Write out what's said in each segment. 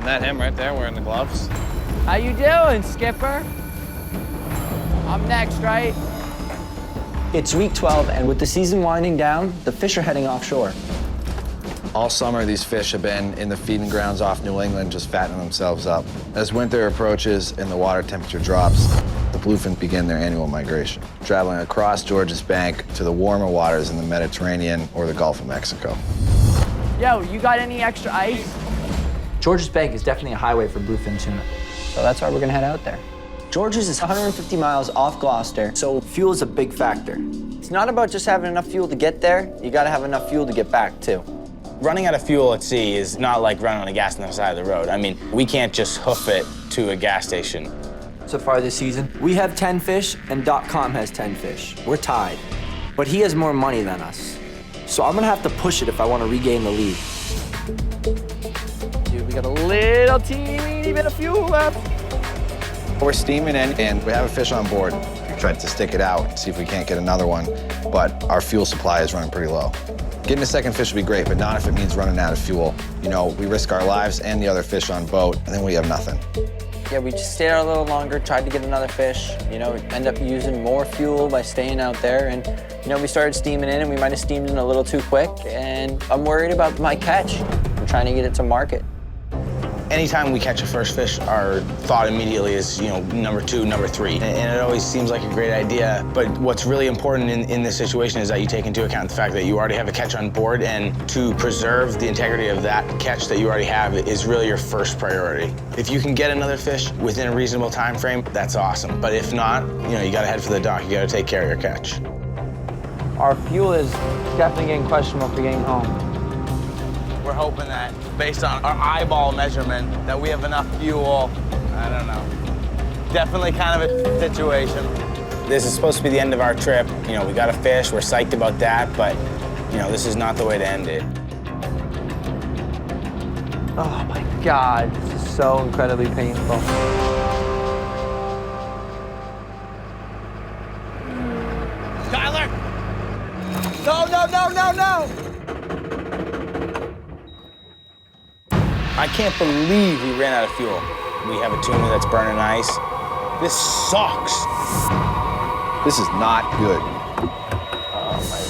Isn't that him right there wearing the gloves? How you doing, Skipper? I'm next, right? It's week 12, and with the season winding down, the fish are heading offshore. All summer, these fish have been in the feeding grounds off New England, just fattening themselves up. As winter approaches and the water temperature drops, the bluefin begin their annual migration, traveling across George's Bank to the warmer waters in the Mediterranean or the Gulf of Mexico. Yo, you got any extra ice? George's Bank is definitely a highway for bluefin tuna, so that's why we're gonna head out there. George's is 150 miles off Gloucester, so fuel is a big factor. It's not about just having enough fuel to get there, you gotta have enough fuel to get back too. Running out of fuel at sea is not like running on a gas on the side of the road. I mean, we can't just hoof it to a gas station. So far this season, we have 10 fish and .com has 10 fish. We're tied, but he has more money than us. So I'm gonna have to push it if I wanna regain the lead. Dude, we got a little teeny bit of fuel left. We're steaming in, and we have a fish on board. We tried to stick it out and see if we can't get another one, but our fuel supply is running pretty low. Getting a second fish would be great, but not if it means running out of fuel. You know, we risk our lives and the other fish on boat, and then we have nothing. Yeah, we just stayed out a little longer, tried to get another fish. You know, end up using more fuel by staying out there, and you know, we started steaming in, and we might have steamed in a little too quick, and I'm worried about my catch. I'm trying to get it to market. Anytime we catch a first fish, our thought immediately is, you know, number 2, number 3. And it always seems like a great idea, but what's really important in this situation is that you take into account the fact that you already have a catch on board, and to preserve the integrity of that catch that you already have is really your first priority. If you can get another fish within a reasonable time frame, that's awesome. But if not, you know, you gotta head for the dock. You gotta take care of your catch. Our fuel is definitely getting questionable for getting home. We're hoping that, based on our eyeball measurement, that we have enough fuel. I don't know. Definitely kind of a situation. This is supposed to be the end of our trip. You know, we got a fish, we're psyched about that, but, you know, this is not the way to end it. Oh my God, this is so incredibly painful. Tyler! No, no, no, no, no! I can't believe we ran out of fuel. We have a tuna that's burning ice. This sucks. This is not good. Oh my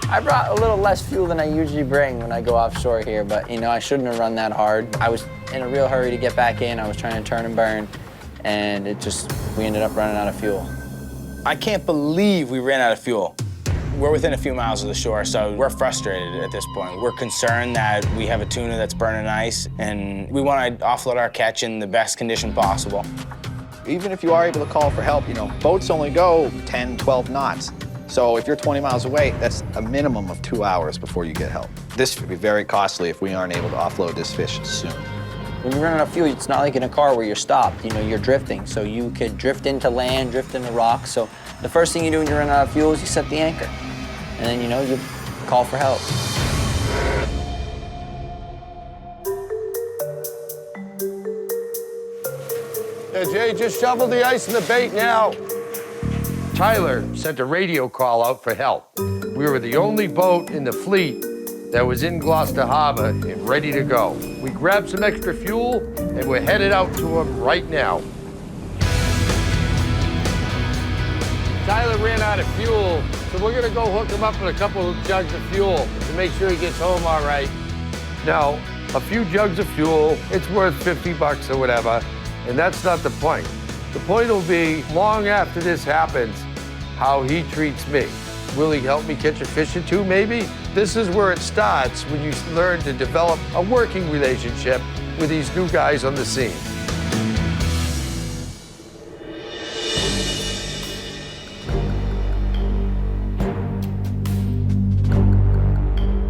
God, I brought a little less fuel than I usually bring when I go offshore here, but you know, I shouldn't have run that hard. I was in a real hurry to get back in. I was trying to turn and burn, and we ended up running out of fuel. I can't believe we ran out of fuel. We're within a few miles of the shore, so we're frustrated at this point. We're concerned that we have a tuna that's burning ice, and we want to offload our catch in the best condition possible. Even if you are able to call for help, you know, boats only go 10, 12 knots. So if you're 20 miles away, that's a minimum of 2 hours before you get help. This could be very costly if we aren't able to offload this fish soon. When you run out of fuel, it's not like in a car where you're stopped. You know, you're drifting, so you could drift into land, drift into rocks. So the first thing you do when you run out of fuel is you set the anchor. And then, you know, you call for help. Yeah, Jay, just shovel the ice in the bait now. Tyler sent a radio call out for help. We were the only boat in the fleet that was in Gloucester Harbor and ready to go. We grabbed some extra fuel and we're headed out to him right now. Tyler ran out of fuel, so we're gonna go hook him up with a couple of jugs of fuel to make sure he gets home all right. Now, a few jugs of fuel, it's worth 50 bucks or whatever, and that's not the point. The point will be, long after this happens, how he treats me. Will he help me catch a fish or two, maybe? This is where it starts when you learn to develop a working relationship with these new guys on the scene.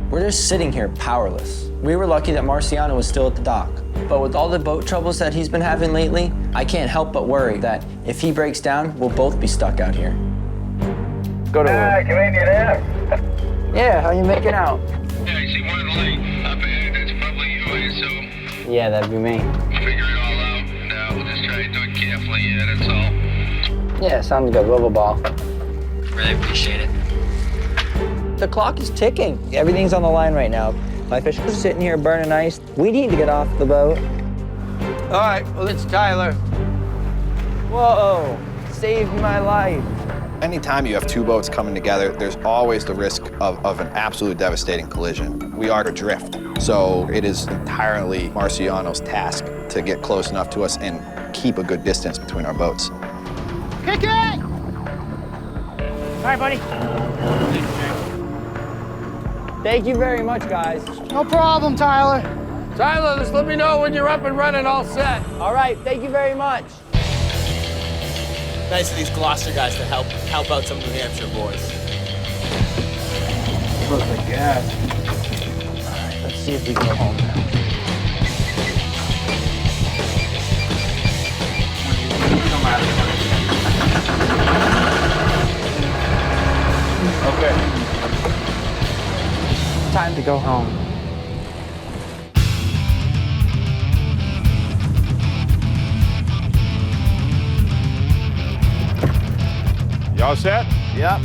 We're just sitting here powerless. We were lucky that Marciano was still at the dock. But with all the boat troubles that he's been having lately, I can't help but worry that if he breaks down, we'll both be stuck out here. Go to work. Can we get out? Yeah, how you making out? Yeah, I see one light up ahead. That's probably you, I assume. Yeah, that'd be me. We'll figure it all out, and we'll just try to do it carefully, yeah, that's all. Yeah, sounds good. Rubber ball. Really appreciate it. The clock is ticking. Everything's on the line right now. My fish are sitting here burning ice. We need to get off the boat. All right, well, it's Tyler. Whoa, saved my life. Anytime you have two boats coming together, there's always the risk of an absolute devastating collision. We are adrift, so it is entirely Marciano's task to get close enough to us and keep a good distance between our boats. Kick it! Sorry, buddy. Thank you very much, guys. No problem, Tyler. Tyler, just let me know when you're up and running all set. All right, thank you very much. Nice of these Gloucester guys to help out some New Hampshire boys. Look like gas. All right, let's see if we can go home now. Okay. Time to go home. Y'all set? Yep.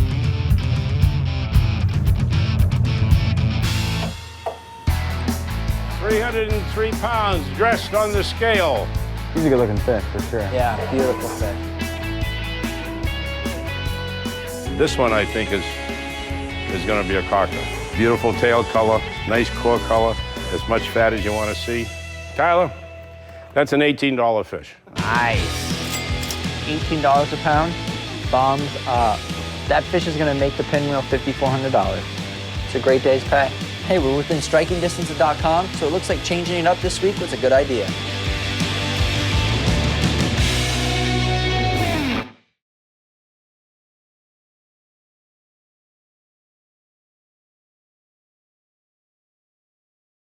£303 dressed on the scale. He's a good looking fish for sure. Yeah, beautiful fish. This one, I think, is going to be a cocker. Beautiful tail color, nice core color, as much fat as you want to see. Tyler, that's an $18 fish. Nice. $18 a pound. Bombs up. That fish is gonna make the Pinwheel $5,400. It's a great day's pay. Hey, we're within striking distance of .com, so it looks like changing it up this week was a good idea.